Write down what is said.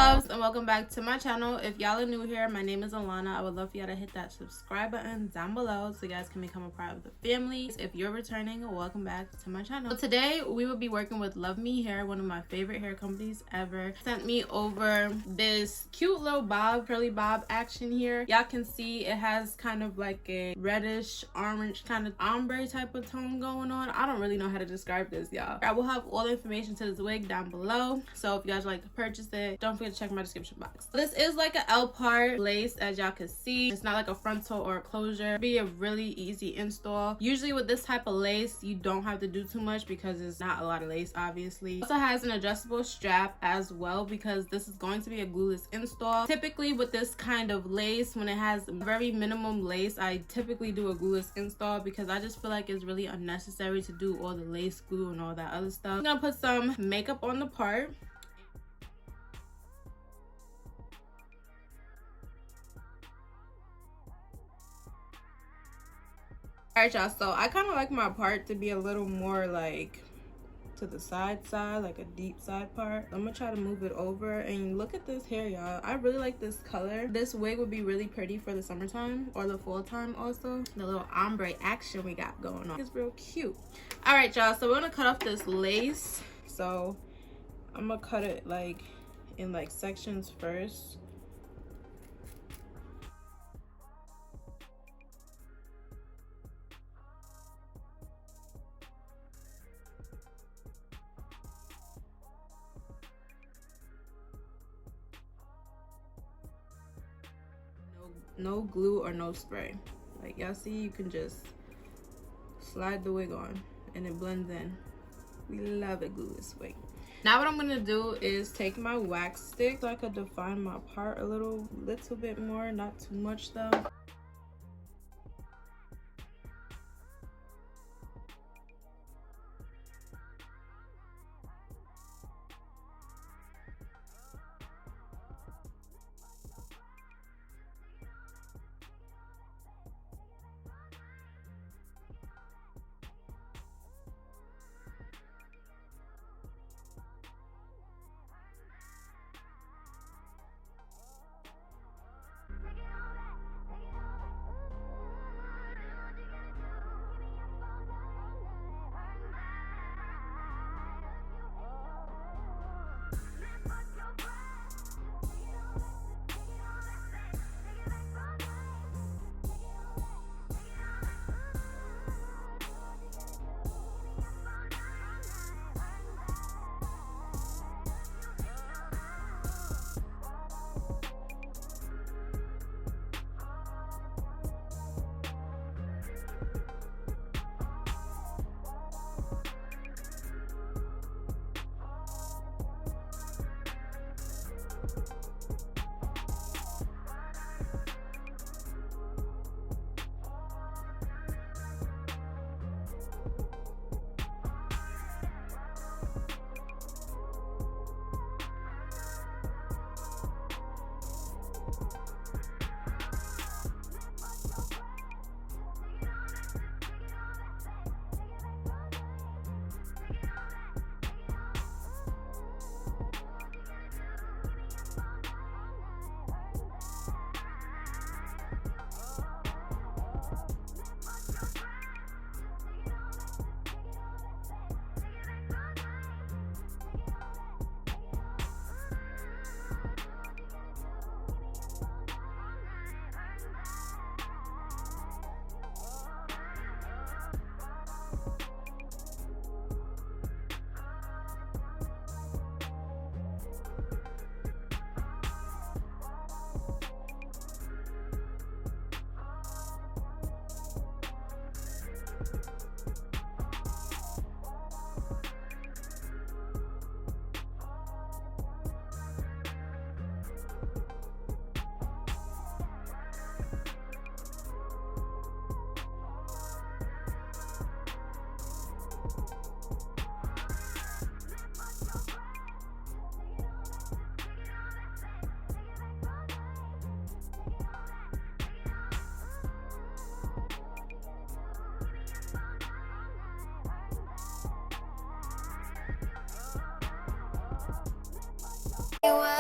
loves, and welcome back to my channel. If y'all are new here, my name is Alana. I would love for y'all to hit that subscribe button down below so you guys can become a part of the family. If you're returning, welcome back to my channel. So today we will be working with Luvme, one of my favorite hair companies ever. Sent me over this cute little bob, curly bob action here. Y'all can see it has kind of like a reddish orange kind of ombre type of tone going on. I don't really know how to describe this, y'all. I will have all the information to this wig down below, so if you guys would like to purchase it, don't forget to check my description box. This is like an L part lace, as y'all can see. It's not like a frontal or a closure. It'll be a really easy install. Usually with this type of lace, you don't have to do too much because it's not a lot of lace, obviously. It also has an adjustable strap as well because this is going to be a glueless install. Typically with this kind of lace, when it has very minimum lace, I typically do a glueless install because I just feel like it's really unnecessary to do all the lace glue and all that other stuff. I'm gonna put some makeup on the part. Alright y'all, so I kind of like my part to be a little more like to the side, like a deep side part. I'm gonna try to move it over, and look at this hair, y'all. I really like this color. This wig would be really pretty for the summertime or the fall time also. The little ombre action we got going on. It's real cute. Alright y'all, so we're gonna cut off this lace. So I'm gonna cut it like in like sections first. No glue or no spray. Like y'all see, you can just slide the wig on and it blends in. We love a glueless wig. Now what I'm gonna do is take my wax stick so I could define my part a little bit more, not too much though. You